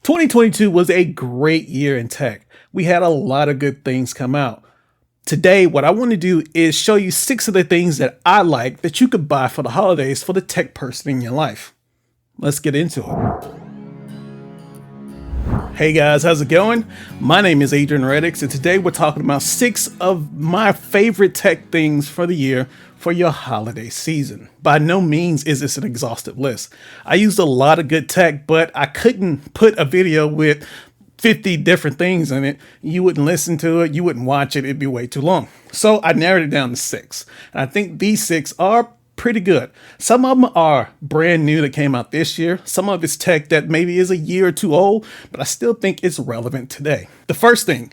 2022 was a great year in tech. We had a lot of good things come out. Today, what I want to do is show you 6 of the things that I like that you could buy for the holidays for the tech person in your life. Let's get into it. Hey guys, how's it going? My name is Adrian Reddix, and today we're talking about 6 of my favorite tech things for the year for your holiday season. By no means is this an exhaustive list. I used a lot of good tech, but I couldn't put a video with 50 different things in it. You wouldn't listen to it, you wouldn't watch it, it'd be way too long. So I narrowed it down to 6. And I think these 6 are pretty good. Some of them are brand new that came out this year. Some of it's tech that maybe is a year or two old, but I still think it's relevant today. The first thing,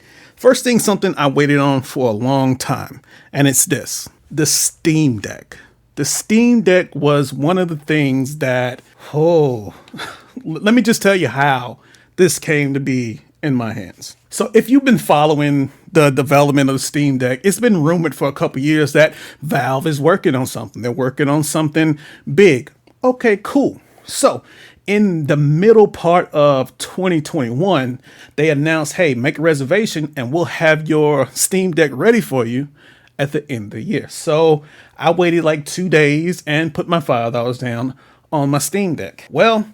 something I waited on for a long time, and it's this, the Steam Deck. The Steam Deck was one of the things that, let me just tell you how this came to be in my hands. So if you've been following the development of the Steam Deck, it's been rumored for a couple years that Valve is working on something. They're working on something big. Okay, cool. So in the middle part of 2021, they announced, hey, make a reservation and we'll have your Steam Deck ready for you at the end of the year. So I waited like 2 days and put my $5 down on my Steam Deck. Well,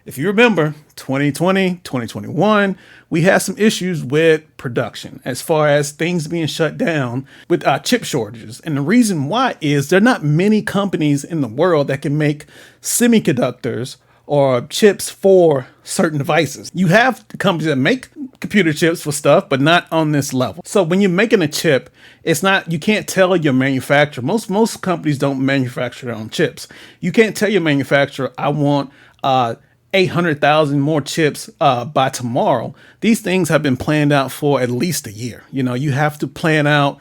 if you remember, 2020, 2021, we had some issues with production as far as things being shut down with chip shortages. And the reason why is there are not many companies in the world that can make semiconductors or chips for certain devices. You have companies that make computer chips for stuff, but not on this level. So when you're making a chip, it's not, you can't tell your manufacturer. Most companies don't manufacture their own chips. You can't tell your manufacturer, I want 800,000 more chips by tomorrow. These things have been planned out for at least a year. You know, you have to plan out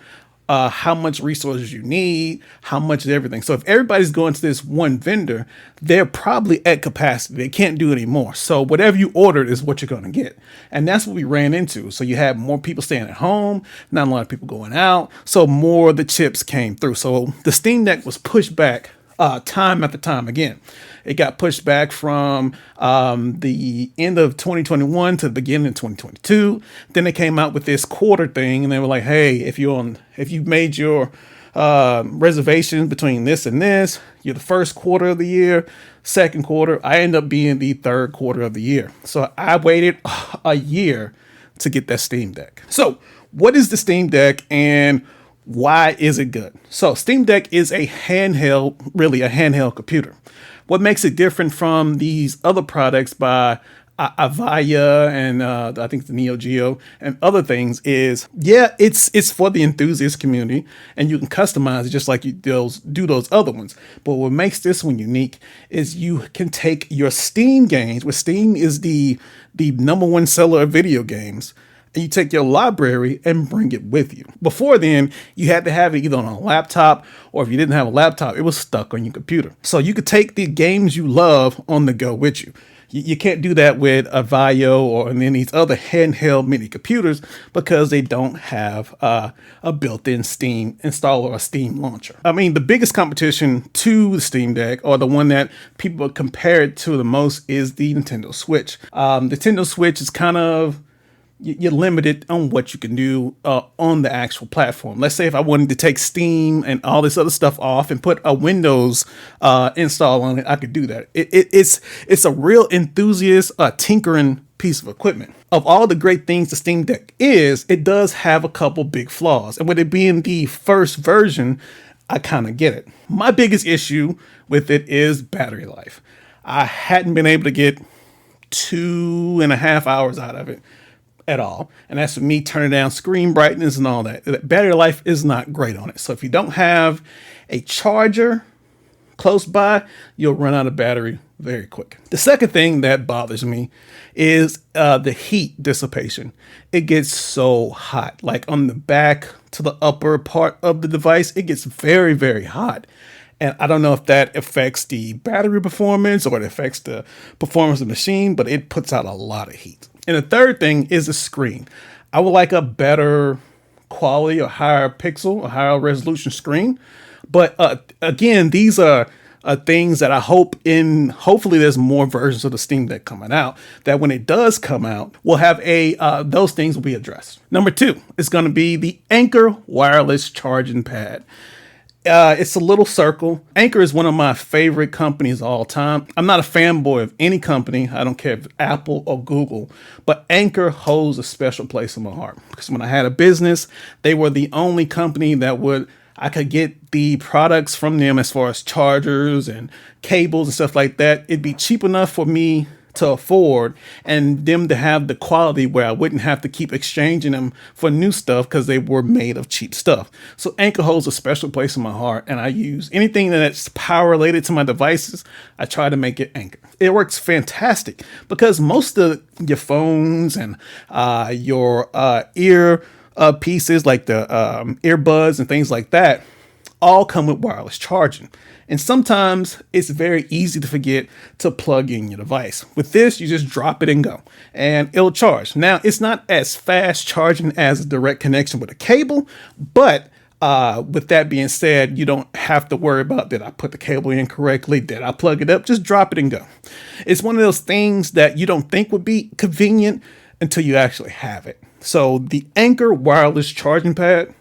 how much resources you need, how much of everything. So if everybody's going to this one vendor, they're probably at capacity. They can't do any more. So whatever you ordered is what you're going to get. And that's what we ran into. So you had more people staying at home, not a lot of people going out. So more of the chips came through. So the Steam Deck was pushed back time after time again. It got pushed back from the end of 2021 to the beginning of 2022. Then they came out with this quarter thing, and they were like, "Hey, if you've made your reservations between this and this, you're the first quarter of the year, second quarter." I end up being the third quarter of the year, so I waited a year to get that Steam Deck. So, what is the Steam Deck, and why is it good? So Steam Deck is a handheld computer. What makes it different from these other products by Avaya and I think the Neo Geo and other things is, yeah, it's for the enthusiast community and you can customize it just like you do those other ones. But what makes this one unique is you can take your Steam games, where Steam is the number one seller of video games, and you take your library and bring it with you. Before then, you had to have it either on a laptop, or if you didn't have a laptop, it was stuck on your computer. So you could take the games you love on the go with you. You can't do that with a Avaya or and then these other handheld mini computers because they don't have a built-in Steam installer or a Steam launcher. I mean, the biggest competition to the Steam Deck, or the one that people compare it to the most, is the Nintendo Switch. Nintendo Switch is kind of, you're limited on what you can do on the actual platform. Let's say if I wanted to take Steam and all this other stuff off and put a Windows install on it, I could do that. It's a real enthusiast tinkering piece of equipment. Of all the great things the Steam Deck is, it does have a couple big flaws. And with it being the first version, I kind of get it. My biggest issue with it is battery life. I hadn't been able to get 2.5 hours out of it at all. And that's with me turning down screen brightness and all that. The battery life is not great on it. So if you don't have a charger close by, you'll run out of battery very quick. The second thing that bothers me is the heat dissipation. It gets so hot, like on the back to the upper part of the device, it gets very, very hot. And I don't know if that affects the battery performance or it affects the performance of the machine, but it puts out a lot of heat. And the third thing is the screen. I would like a better quality, a higher pixel, a higher resolution screen. But again, these are things that I hope hopefully there's more versions of the Steam Deck coming out, that when it does come out, we'll have those things will be addressed. Number 2 is going to be the Anker wireless charging pad. It's a little circle. Anker is one of my favorite companies of all time. I'm not a fanboy of any company. I don't care if Apple or Google, but Anker holds a special place in my heart. Because when I had a business, they were the only company that I could get the products from them as far as chargers and cables and stuff like that. It'd be cheap enough for me to afford and them to have the quality where I wouldn't have to keep exchanging them for new stuff because they were made of cheap stuff. So Anker holds a special place in my heart, and I use anything that's power related to my devices. I try to make it Anker. It works fantastic because most of your phones and your ear pieces like the earbuds and things like that all come with wireless charging. And sometimes it's very easy to forget to plug in your device. With this, you just drop it and go, and it'll charge. Now, it's not as fast charging as a direct connection with a cable, but with that being said, you don't have to worry about, did I put the cable in correctly? Did I plug it up? Just drop it and go. It's one of those things that you don't think would be convenient until you actually have it. So the Anker wireless charging pad,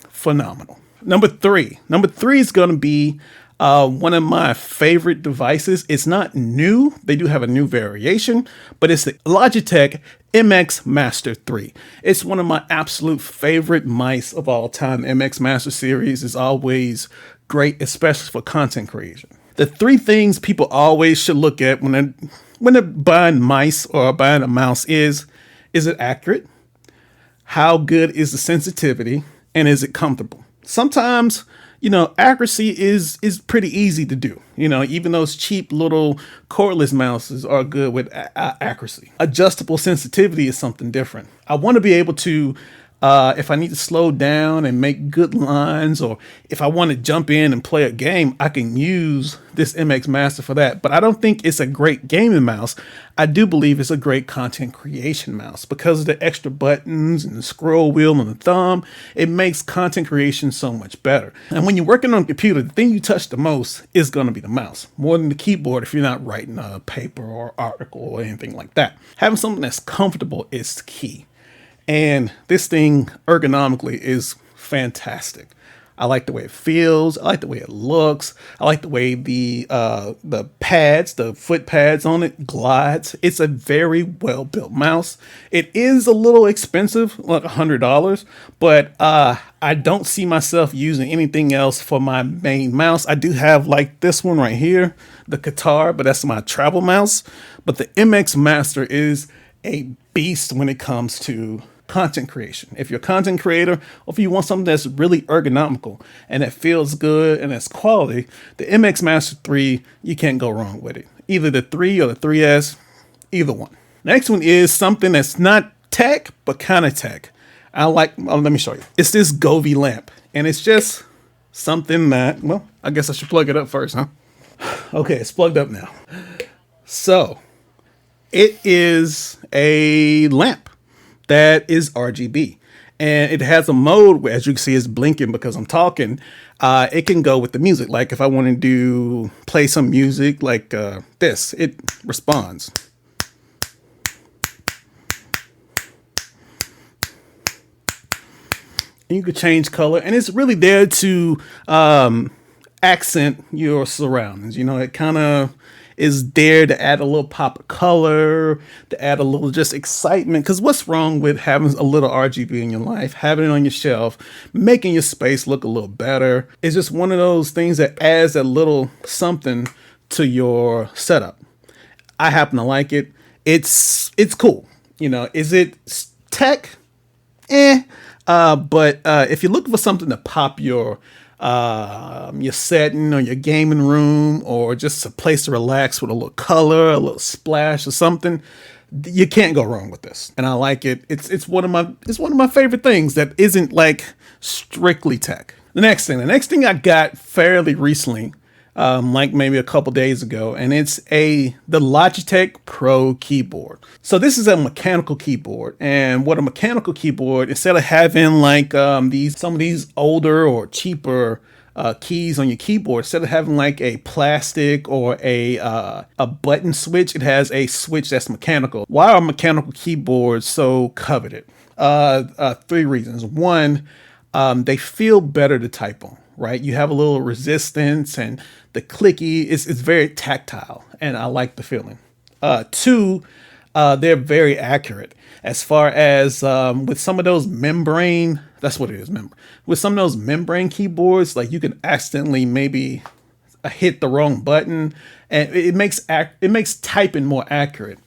phenomenal. Number three is going to be one of my favorite devices. It's not new. They do have a new variation, but it's the Logitech MX Master 3. It's one of my absolute favorite mice of all time. MX Master series is always great, especially for content creation. The 3 things people always should look at when they're buying mice or buying a mouse is it accurate? How good is the sensitivity? And is it comfortable? Sometimes, accuracy is pretty easy to do. Even those cheap little cordless mouses are good with accuracy. Adjustable sensitivity is something different. I want to be able to, if I need to slow down and make good lines, or if I want to jump in and play a game, I can use this MX Master for that. But I don't think it's a great gaming mouse. I do believe it's a great content creation mouse because of the extra buttons and the scroll wheel and the thumb. It makes content creation so much better. And when you're working on a computer, the thing you touch the most is going to be the mouse, more than the keyboard if you're not writing a paper or article or anything like that. Having something that's comfortable is key. And this thing ergonomically is fantastic. I like the way it feels. I like the way it looks. I like the way the pads, the foot pads on it glides. It's a very well built mouse. It is a little expensive, like $100, but I don't see myself using anything else for my main mouse. I do have like this one right here, the Qatar, but that's my travel mouse. But the MX Master is a beast when it comes to content creation. If you're a content creator, or if you want something that's really ergonomical and that feels good and that's quality, the MX Master 3, you can't go wrong with it. Either the 3 or the 3S, either one. Next one is something that's not tech, but kind of tech. Let me show you. It's this Govee lamp, and it's just something that, well, I guess I should plug it up first, huh? Okay, it's plugged up now. So, it is a lamp that is RGB, and it has a mode where, as you can see, it's blinking because I'm talking. It can go with the music. Like if I want to play some music like this, it responds. And you could change color, and it's really there to accent your surroundings. It kind of is there to add a little pop of color, to add a little just excitement. Because what's wrong with having a little RGB in your life, having it on your shelf, making your space look a little better? It's just one of those things that adds a little something to your setup. I happen to like it. It's cool. Is it tech? But if you're looking for something to pop your setting or your gaming room, or just a place to relax with a little color, a little splash or something, you can't go wrong with this. And I like it. It's one of my favorite things that isn't like strictly tech. The next thing I got fairly recently, like maybe a couple days ago, and it's the Logitech Pro keyboard. So this is a mechanical keyboard, and what a mechanical keyboard, instead of having like some of these older or cheaper keys on your keyboard. Instead of having like a plastic or a button switch, it has a switch that's mechanical. Why are mechanical keyboards so coveted? Three reasons. One, they feel better to type on, right? You have a little resistance, and the clicky is very tactile, and I like the feeling. Two, they're very accurate. As far as with some of those membrane, that's what it is, with some of those membrane keyboards, like you can accidentally maybe hit the wrong button, and it makes typing more accurate.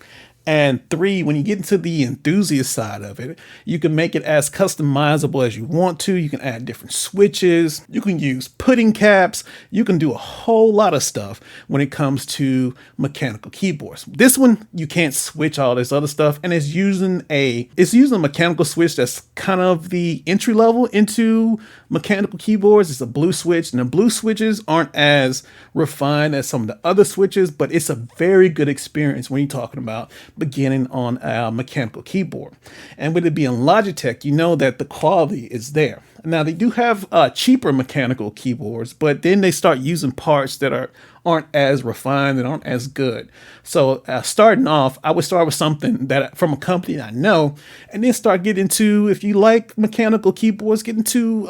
And three, when you get into the enthusiast side of it, you can make it as customizable as you want to. You can add different switches. You can use pudding caps. You can do a whole lot of stuff when it comes to mechanical keyboards. This one, you can't switch all this other stuff. And it's using a mechanical switch that's kind of the entry level into mechanical keyboards. It's a blue switch, and the blue switches aren't as refined as some of the other switches, but it's a very good experience when you're talking about beginning on a mechanical keyboard. And with it being Logitech, you know that the quality is there. Now, they do have cheaper mechanical keyboards, but then they start using parts that aren't as refined and aren't as good. So starting off, I would start with something that from a company I know, and then start getting into, if you like mechanical keyboards, get into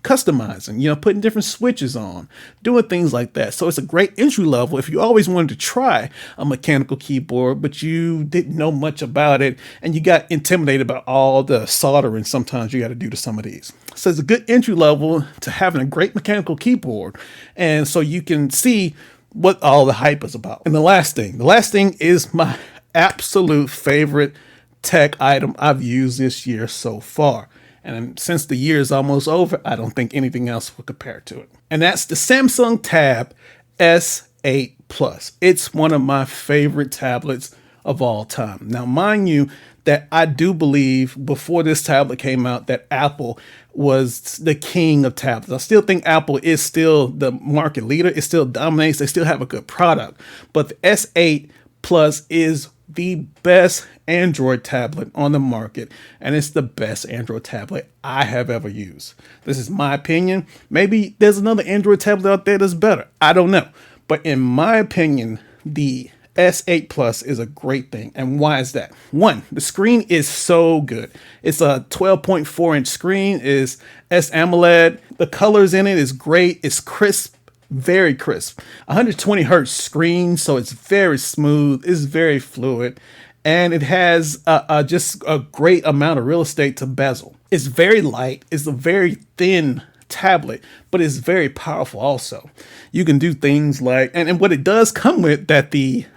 customizing, putting different switches on, doing things like that. So it's a great entry level if you always wanted to try a mechanical keyboard, but you didn't know much about it, and you got intimidated about all the soldering sometimes you got to do to some of these. So it's a good entry level to having a great mechanical keyboard. And so you can see what all the hype is about. And the last thing is my absolute favorite tech item I've used this year so far. And since the year is almost over, I don't think anything else will compare to it. And that's the Samsung Tab S8 Plus. It's one of my favorite tablets of all time. Now, mind you, that I do believe before this tablet came out that Apple was the king of tablets. I still think Apple is still the market leader. It still dominates. They still have a good product. But the S8 Plus is the best Android tablet on the market, and it's the best Android tablet I have ever used. This is my opinion. Maybe there's another Android tablet out there that's better. I don't know. But in my opinion, the S8 Plus is a great thing. And why is that? One, the screen is so good. It's a 12.4 inch screen, is S AMOLED. The colors in it is great. It's crisp, very crisp. 120 hertz screen, so it's very smooth. It's very fluid. And it has just a great amount of real estate to bezel. It's very light. It's a very thin tablet, but it's very powerful also. You can do things like, and what it does come with that the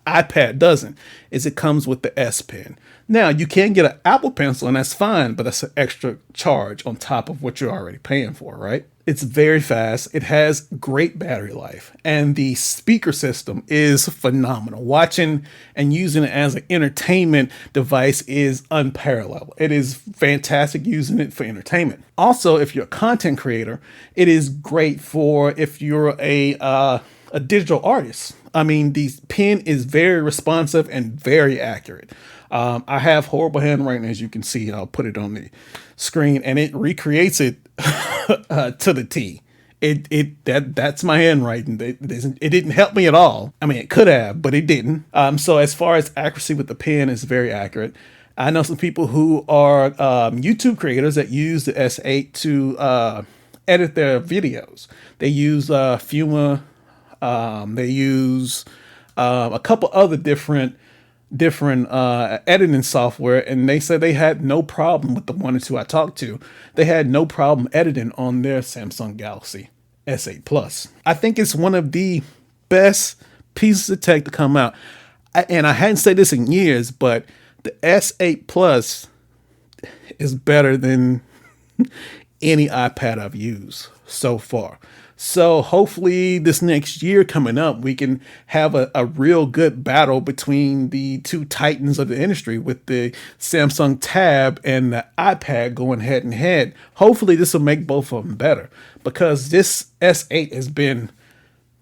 iPad doesn't, is it comes with the S Pen. Now, you can get an Apple Pencil, and that's fine, but that's an extra charge on top of what you're already paying for, right? It's very fast. It has great battery life, and the speaker system is phenomenal. Watching and using it as an entertainment device is unparalleled. It is fantastic using it for entertainment. Also, if you're a content creator, it is great for if you're a digital artist. I mean, the pen is very responsive and very accurate. I have horrible handwriting, as you can see. I'll put it on the screen, and it recreates it to the T. That's my handwriting. It didn't help me at all. I mean, it could have, but it didn't. So as far as accuracy with the pen, it's very accurate. I know some people who are YouTube creators that use the S8 to edit their videos. They use Fuma. They use a couple other different editing software, and they said they had no problem with the one or two I talked to. They had no problem editing on their Samsung Galaxy S8 Plus. I think it's one of the best pieces of tech to come out. And I hadn't said this in years, but the S8 Plus is better than any iPad I've used so far. So hopefully this next year coming up, we can have a real good battle between the two titans of the industry, with the Samsung Tab and the iPad going head and head. Hopefully this will make both of them better, because this S8 has been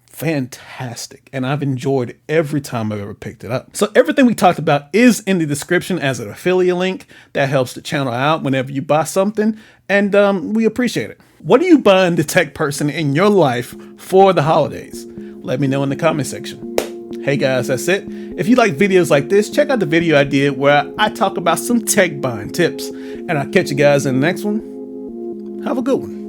fantastic, and I've enjoyed it every time I've ever picked it up. So everything we talked about is in the description as an affiliate link. That helps the channel out whenever you buy something, and we appreciate it. What are you buying the tech person in your life for the holidays? Let me know in the comment section. Hey guys, that's it. If you like videos like this, check out the video I did where I talk about some tech buying tips. And I'll catch you guys in the next one. Have a good one.